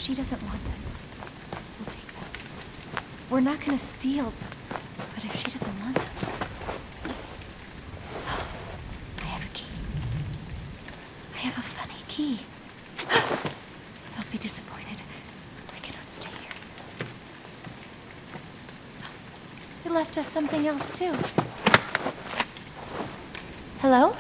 she doesn't want them, we'll take them. We're not gonna steal them, but if she doesn't want them... I have a key. I have a funny key. They'll be disappointed. I cannot stay here. They left us something else, too. Hello?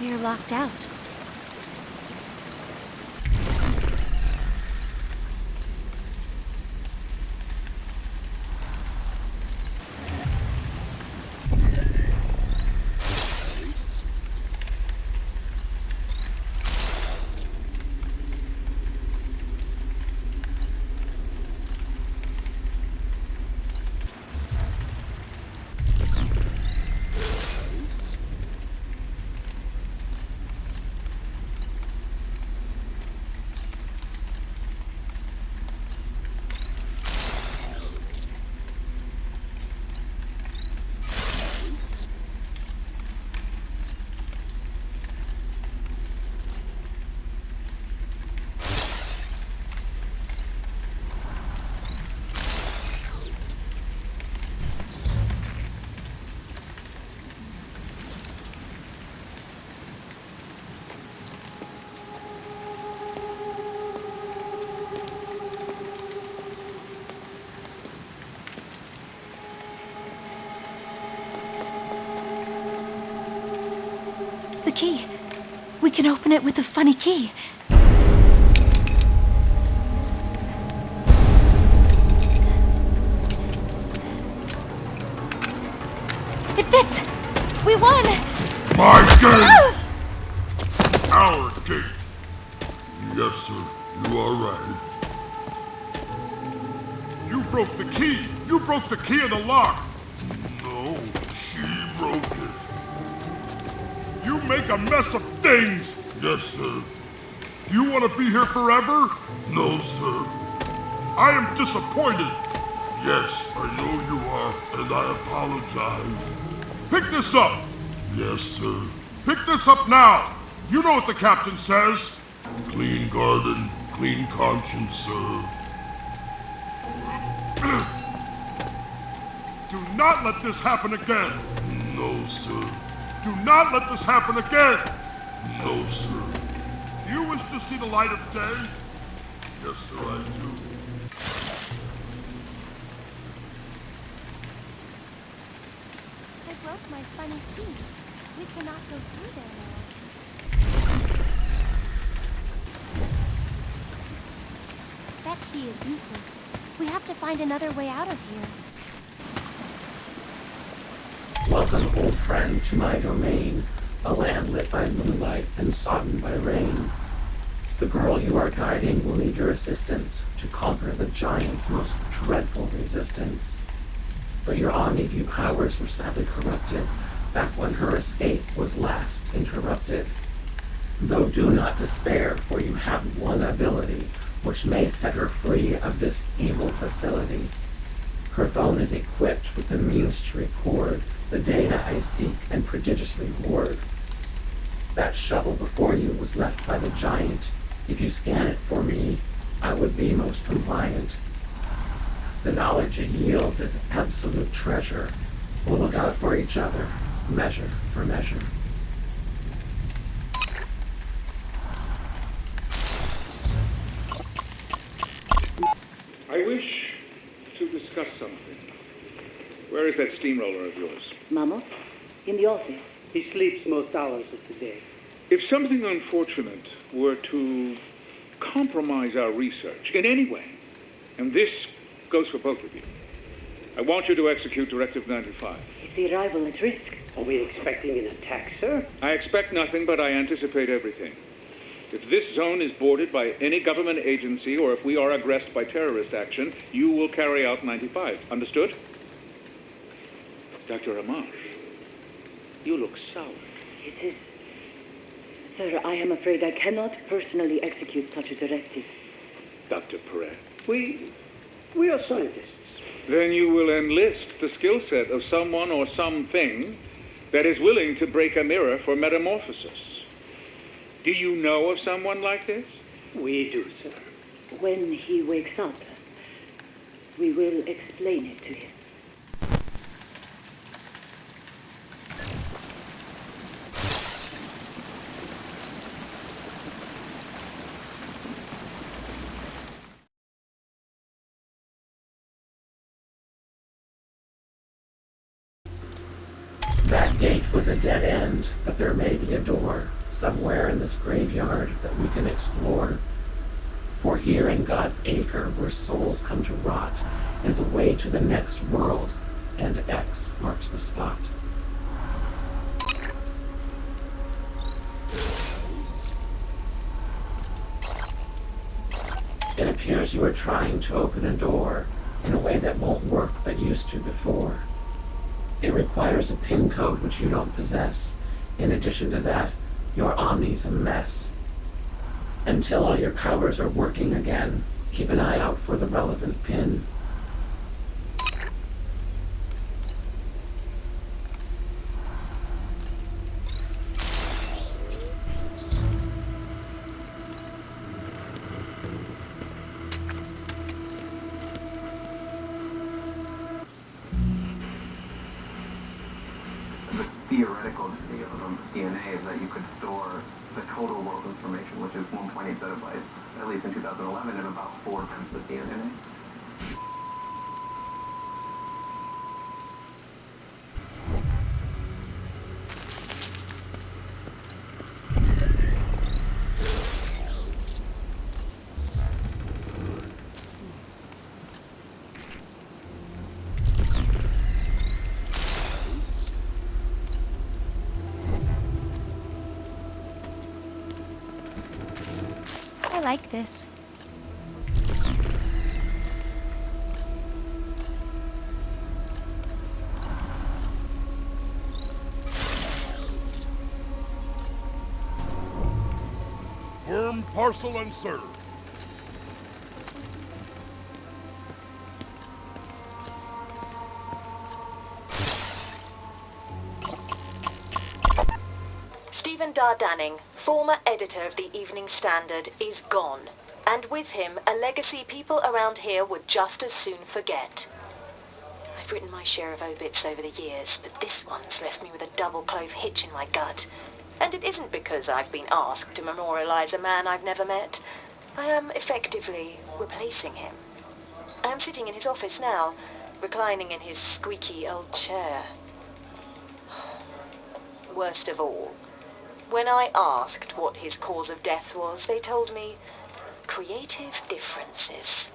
We're locked out. Key. We can open it with the funny key. It fits! We won! My gate! Oh! Our gate! Yes, sir. You are right. You broke the key! You broke the key in the lock! No, she broke it. You make a mess of things! Yes, sir. Do you want to be here forever? No, sir. I am disappointed. Yes, I know you are, and I apologize. Pick this up! Yes, sir. Pick this up now! You know what the captain says. Clean garden, clean conscience, sir. Do not let this happen again! No, sir. Do not let this happen again! No, sir. Do you wish to see the light of day? Yes, sir, I do. I broke my funny key. We cannot go through there now. That key is useless. We have to find another way out of here. Welcome, old friend, to my domain. a land lit by moonlight and sodden by rain. The girl you are guiding will need your assistance to conquer the giant's most dreadful resistance. But your omni-view powers were sadly corrupted back when her escape was last interrupted. Though do not despair, for you have one ability which may set her free of this evil facility. Her phone is equipped with the means to record the data I seek and prodigiously hoard. That shovel before you was left by the giant. If you scan it for me, I would be most compliant. The knowledge it yields is absolute treasure. We'll look out for each other, measure for measure. I wish to discuss something. Where is that steamroller of yours? Mama? In the office. He sleeps most hours of the day. If something unfortunate were to compromise our research in any way, and this goes for both of you, I want you to execute Directive 95. Is the arrival at risk? Are we expecting an attack, sir? I expect nothing, but I anticipate everything. If this zone is boarded by any government agency, or if we are aggressed by terrorist action, you will carry out 95. Understood? Dr. Amash, you look sour. It is... Sir, I am afraid I cannot personally execute such a directive. Dr. Proект. We are scientists. Then you will enlist the skill set of someone or something that is willing to break a mirror for metamorphosis. Do you know of someone like this? We do, sir. When he wakes up, we will explain it to him. That gate was a dead end, but there may be a door somewhere in this graveyard that we can explore. For here in God's acre, where souls come to rot, is a way to the next world, and X marks the spot. It appears you are trying to open a door in a way that won't work but used to before. It requires a PIN code which you don't possess. In addition to that, your Omni's a mess. Until all your powers are working again, keep an eye out for the relevant PIN. Theoretical DNA is that you could store the total world information, which is 1.8 zettabytes, at least in 2011, in about 4 times the DNA. I like this. Worm, parcel, and serve. Stephen Dardanning, former editor of the Evening Standard, is gone, and with him a legacy people around here would just as soon forget. I've written my share of obits over the years, but this one's left me with a double clove hitch in my gut. And it isn't because I've been asked to memorialize a man I've never met. I am effectively replacing him. I am sitting in his office now, reclining in his squeaky old chair. Worst of all, when I asked what his cause of death was, they told me creative differences.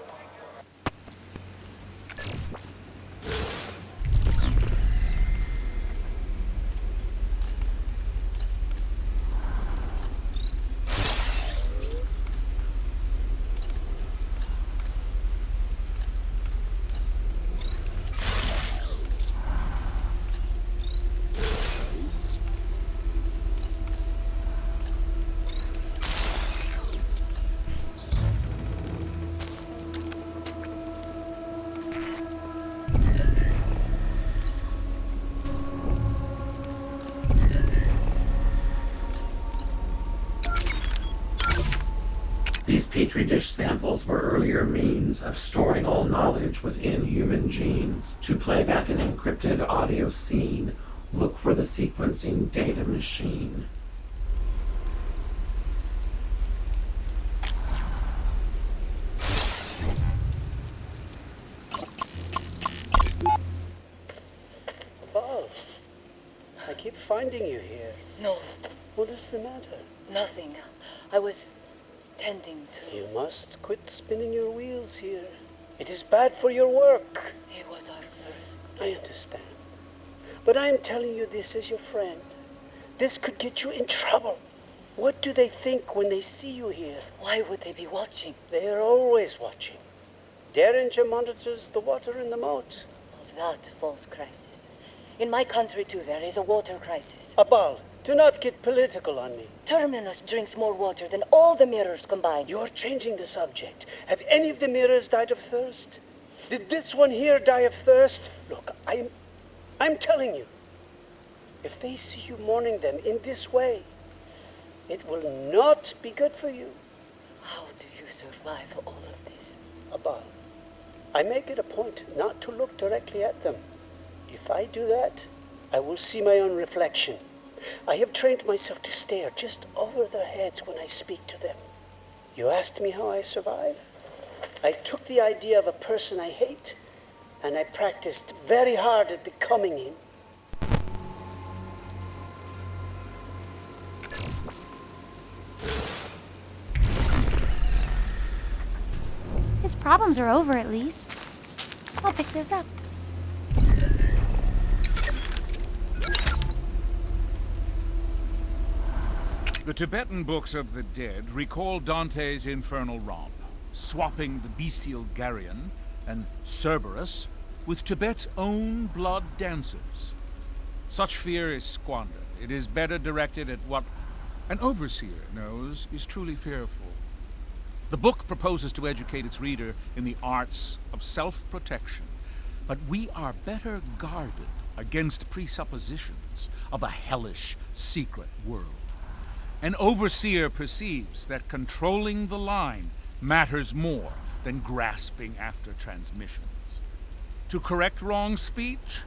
petri dish samples were earlier means of storing all knowledge within human genes. To play back an encrypted audio scene, look for the sequencing data machine. Paul, I keep finding you here. No, What is the matter? nothing. I was tending to... You must quit spinning your wheels here. It is bad for your work. It was our first. I understand. But I am telling you this as your friend. This could get you in trouble. What do they think when they see you here? Why would they be watching? They are always watching. Derringer monitors the water in the moat. Of that false crisis. In my country too, there is a water crisis. Abal, do not get political on me. Terminus drinks more water than all the mirrors combined. You're changing the subject. Have any of the mirrors died of thirst? Did this one here die of thirst? Look, I'm telling you, if they see you mourning them in this way, it will not be good for you. How do you survive all of this? Abal, I make it a point not to look directly at them. If I do that, I will see my own reflection. I have trained myself to stare just over their heads when I speak to them. You asked me how I survive? I took the idea of a person I hate, and I practiced very hard at becoming him. His problems are over at least. I'll pick this up. The Tibetan books of the dead recall Dante's infernal romp, swapping the bestial Garion and Cerberus with Tibet's own blood dancers. Such fear is squandered. It is better directed at what an overseer knows is truly fearful. The book proposes to educate its reader in the arts of self-protection, but we are better guarded against presuppositions of a hellish, secret world. An overseer perceives that controlling the line matters more than grasping after transmissions. To correct wrong speech,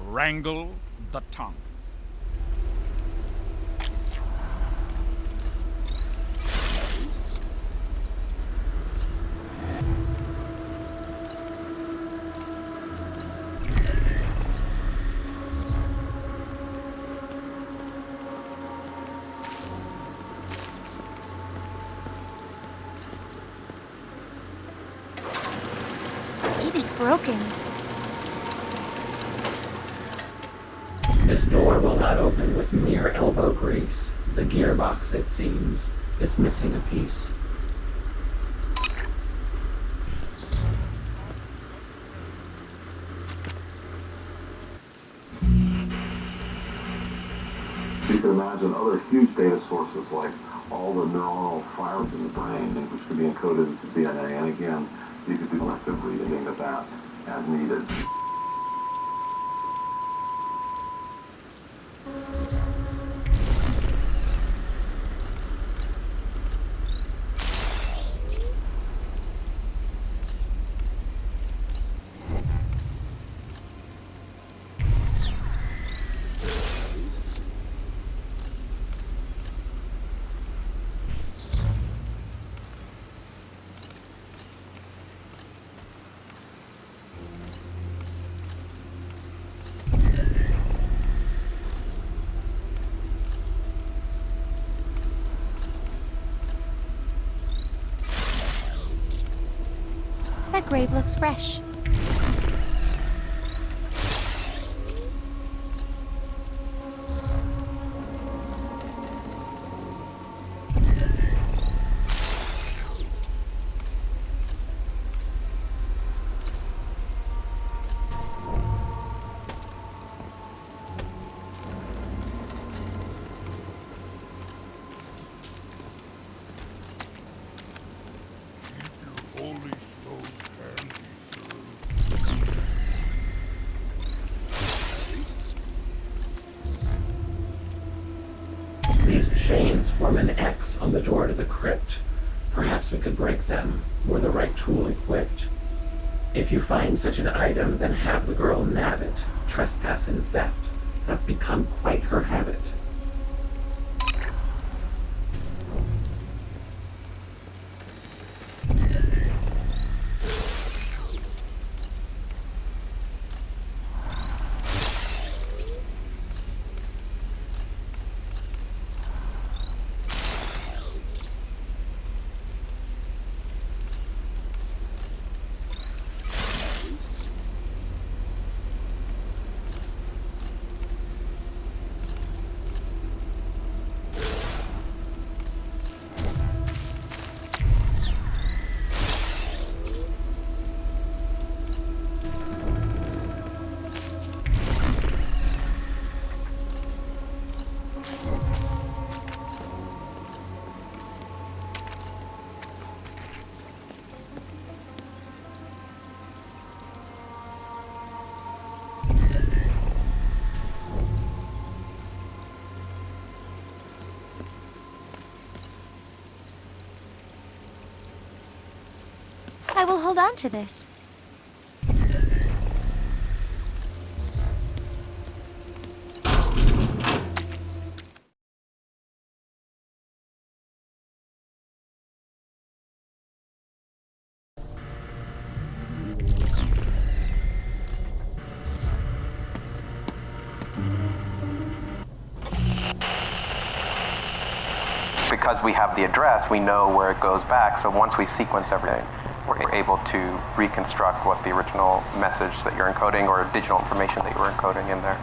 wrangle the tongue. It is broken. This door will not open with mere elbow grease. The gearbox, it seems, is missing a piece. You can imagine other huge data sources like all the neuronal files in the brain, which could be encoded into DNA, and again, you could do selective reading of that as needed. That grave looks fresh. These chains form an X on the door to the crypt. Perhaps we could break them, were the right tool equipped. If you find such an item, then have the girl nab it. Trespass and theft have become quite her habit. I will hold on to this. Because we have the address, we know where it goes back, so once we sequence everything, we're able to reconstruct what the original message that you're encoding or digital information that you were encoding in there.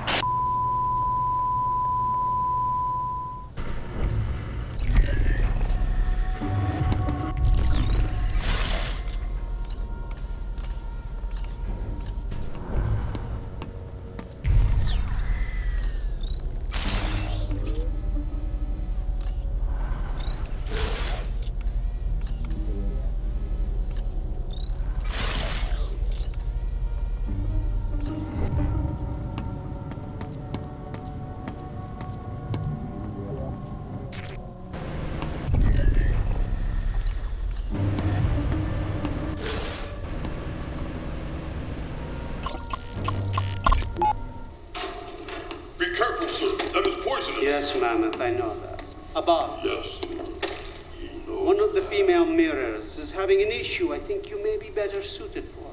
Yes, Mammoth, I know that. Above. Yes, he knows. One of the female mirrors is having an issue I think you may be better suited for.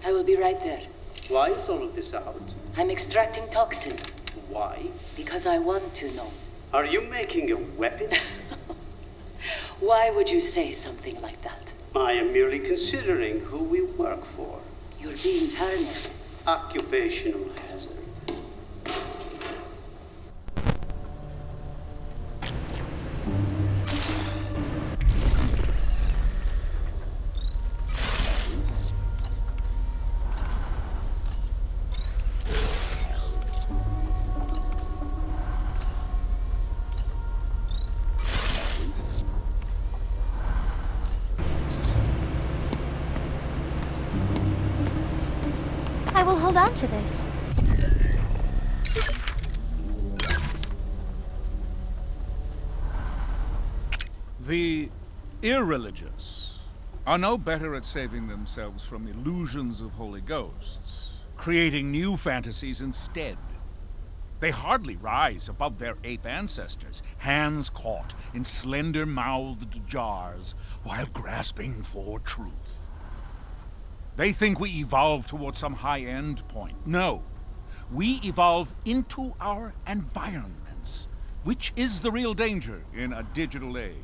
I will be right there. Why is all of this out? I'm extracting toxin. Why? Because I want to know. Are you making a weapon? Why would you say something like that? I am merely considering who we work for. You're being paranoid. Occupational hazard. I will hold on to this. The irreligious are no better at saving themselves from illusions of holy ghosts, creating new fantasies instead. They hardly rise above their ape ancestors, hands caught in slender-mouthed jars while grasping for truth. They think we evolve towards some high-end point. No, we evolve into our environments, which is the real danger in a digital age.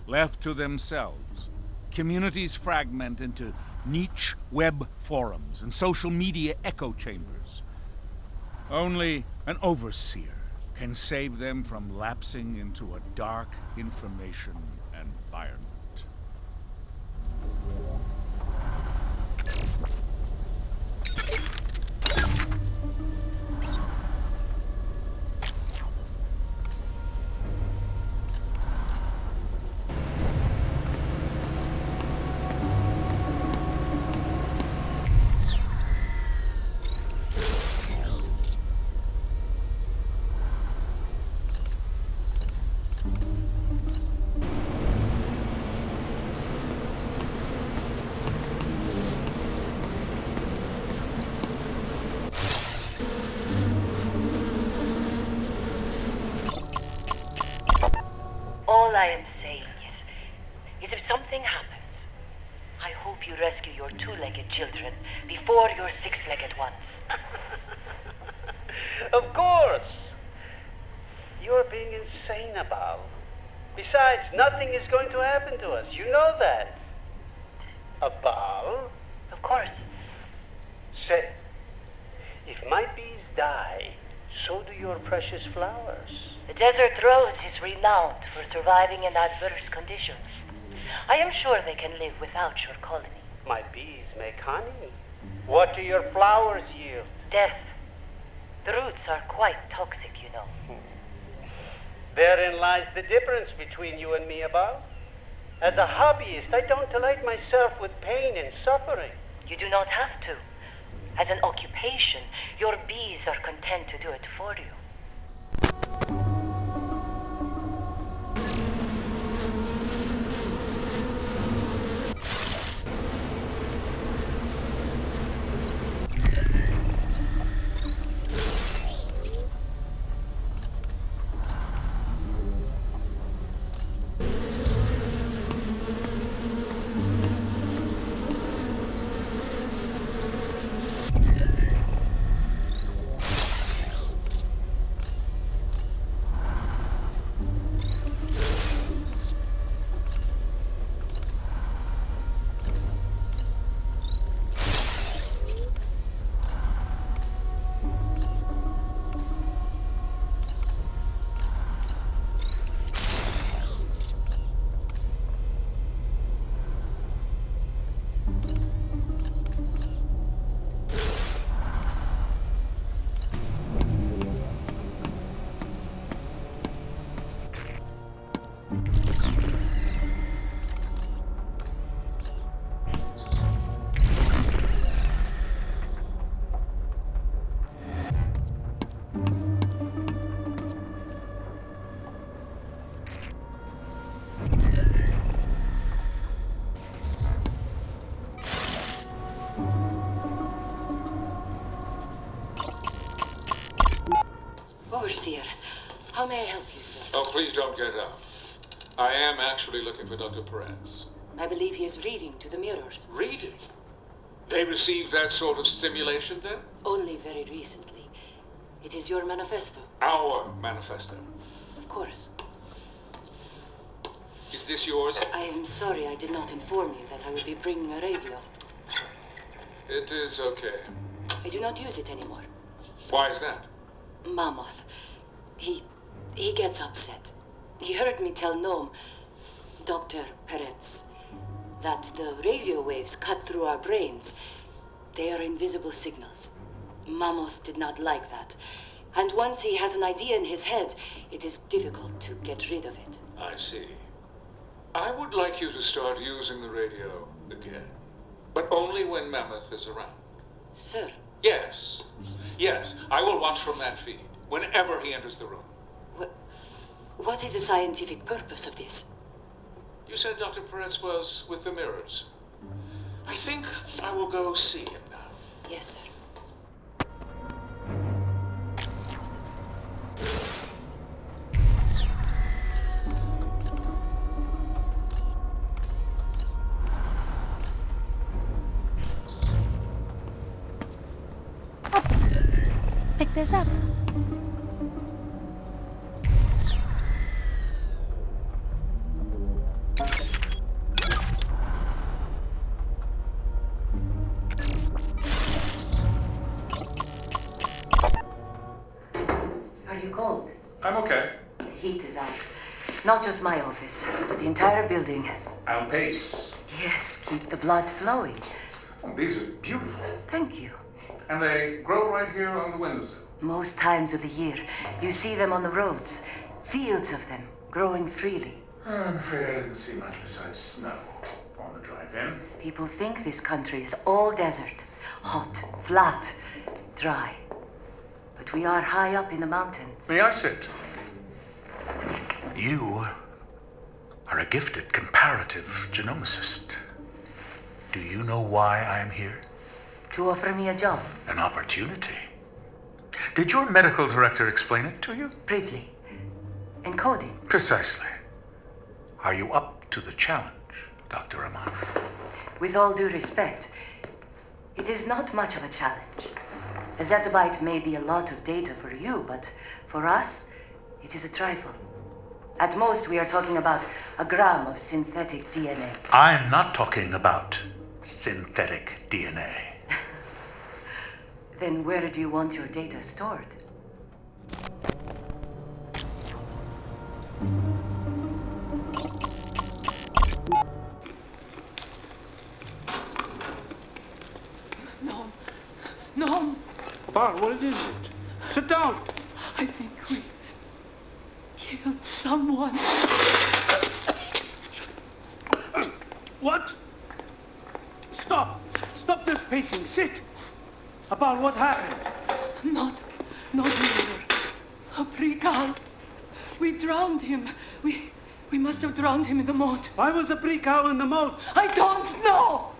Left to themselves, communities fragment into niche web forums and social media echo chambers. Only an overseer can save them from lapsing into a dark information environment. All I am saying is if something happens, I hope you rescue your two-legged children before your six-legged ones. Of course. You're being insane, Abal. Besides, nothing is going to happen to us. You know that. Abal? Of course. Say, if my bees die, so do your precious flowers. The desert rose is renowned for surviving in adverse conditions. I am sure they can live without your colony. My bees make honey. What do your flowers yield? Death. The roots are quite toxic, you know. Therein lies the difference between you and me, Abal. As a hobbyist, I don't delight myself with pain and suffering. You do not have to. As an occupation, your bees are content to do it for you. Overseer, how may I help you, sir? Oh, please don't get up. I am actually looking for Dr. Perez. I believe he is reading to the mirrors. Reading? They received that sort of stimulation then? Only very recently. It is your manifesto. Our manifesto. Of course. Is this yours? I am sorry I did not inform you that I would be bringing a radio. It is okay. I do not use it anymore. Why is that? Mammoth. He gets upset. He heard me tell Noam, Dr. Perez, that the radio waves cut through our brains. They are invisible signals. Mammoth did not like that. And once he has an idea in his head, it is difficult to get rid of it. I see. I would like you to start using the radio again. But only when Mammoth is around. Sir? Yes. Yes, I will watch from that feed, whenever he enters the room. What is the scientific purpose of this? You said Dr. Perez was with the mirrors. I think I will go see him now. Yes, sir. Pick this up. Are you cold? I'm okay. The heat is out. Not just my office, but the entire building. On pace. Yes, keep the blood flowing. These are beautiful. Thank you. And they grow right here on the windowsill. Most times of the year, you see them on the roads. Fields of them, growing freely. I'm afraid I didn't see much besides snow on the drive-in. People think this country is all desert. Hot, flat, dry. But we are high up in the mountains. May I sit? You are a gifted comparative genomicist. Do you know why I am here? To offer me a job. An opportunity. Did your medical director explain it to you? Briefly. Encoding. Precisely. Are you up to the challenge, Dr. Amash? With all due respect, it is not much of a challenge. A zettabyte may be a lot of data for you, but for us, it is a trifle. At most, we are talking about a gram of synthetic DNA. I'm not talking about synthetic DNA. Then where do you want your data stored? No. Bart, what is it? Sit down. I think we killed someone. What? Stop. Stop this pacing. Sit. About what happened? Not here. A precal. We drowned him. We must have drowned him in the moat. Why was the precal in the moat? I don't know.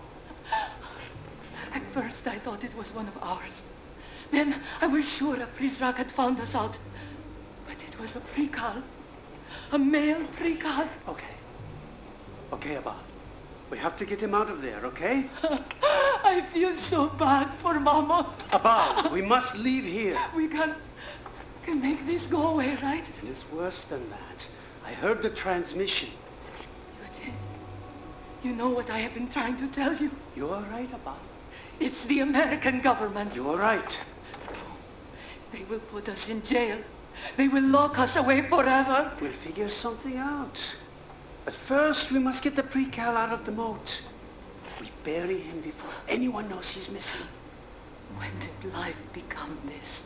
At first, I thought it was one of ours. Then I was sure a Prizrak had found us out. But it was a precal. A male precal. Okay, Abal. We have to get him out of there, okay? I feel so bad for Mama. Abal, we must leave here. We can make this go away, right? And it's worse than that. I heard the transmission. You did? You know what I have been trying to tell you? You are right, Abal. It's the American government. You are right. They will put us in jail. They will lock us away forever. We'll figure something out. But first, we must get the precal out of the moat. We bury him before anyone knows he's missing. When did life become this?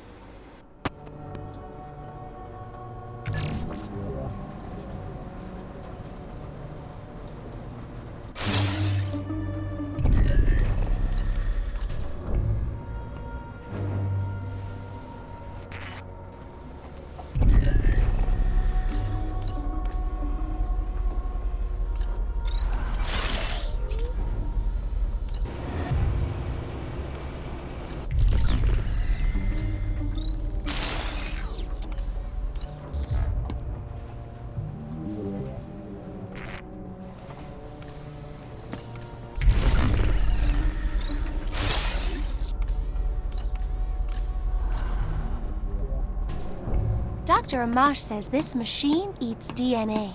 Dr. Amash says this machine eats DNA.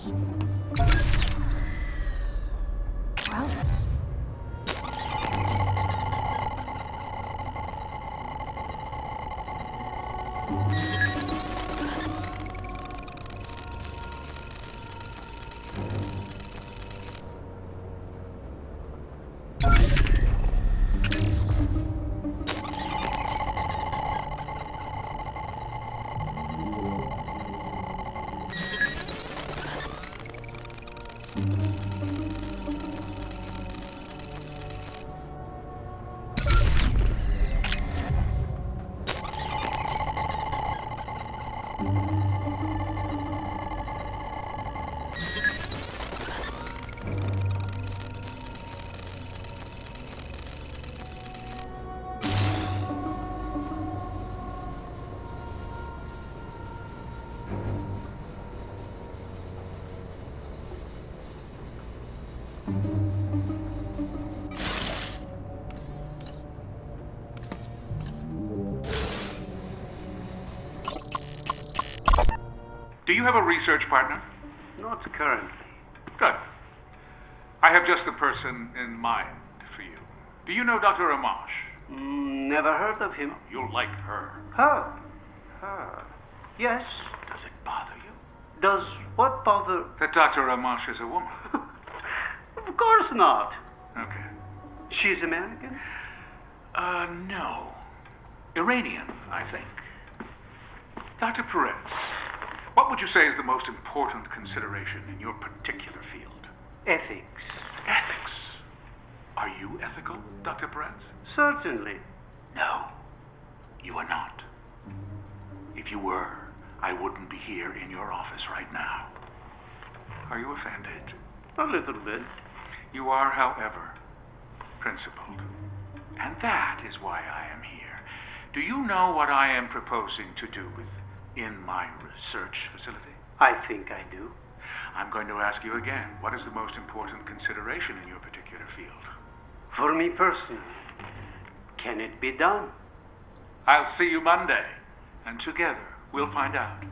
Gross. Do you have a research partner? Not currently. Good. I have just the person in mind for you. Do you know Dr. Amash? Never heard of him. You'll like her. Her? Yes. Does it bother you? Does what bother? That Dr. Amash is a woman. Of course not. Okay. She's American? No. Iranian, I think. Dr. Peretz, what would you say is the most important consideration in your particular field? Ethics. Ethics? Are you ethical, Dr. Peretz? Certainly. No, you are not. If you were, I wouldn't be here in your office right now. Are you offended? A little bit. You are, however, principled. And that is why I am here. Do you know what I am proposing to do in my research facility? I think I do. I'm going to ask you again, what is the most important consideration in your particular field? For me personally, can it be done? I'll see you Monday, and together we'll find out.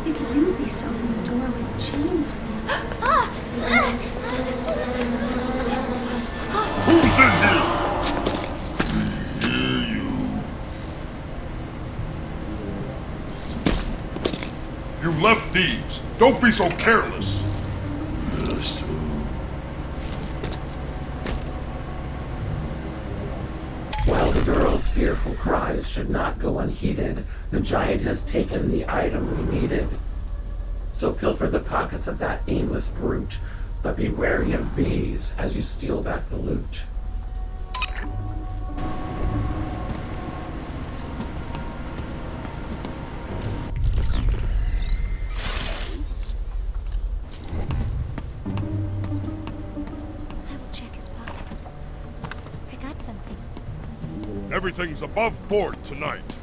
We could use these to open the door with the chains on them. Ah! Who's in here? We hear you. You left these. Don't be so careless. Yes, sir. While the girl's fearful cries should not go unheeded, the giant has taken the item we needed. So pilfer the pockets of that aimless brute, but be wary of bees as you steal back the loot. I will check his pockets. I got something. Everything's above board tonight.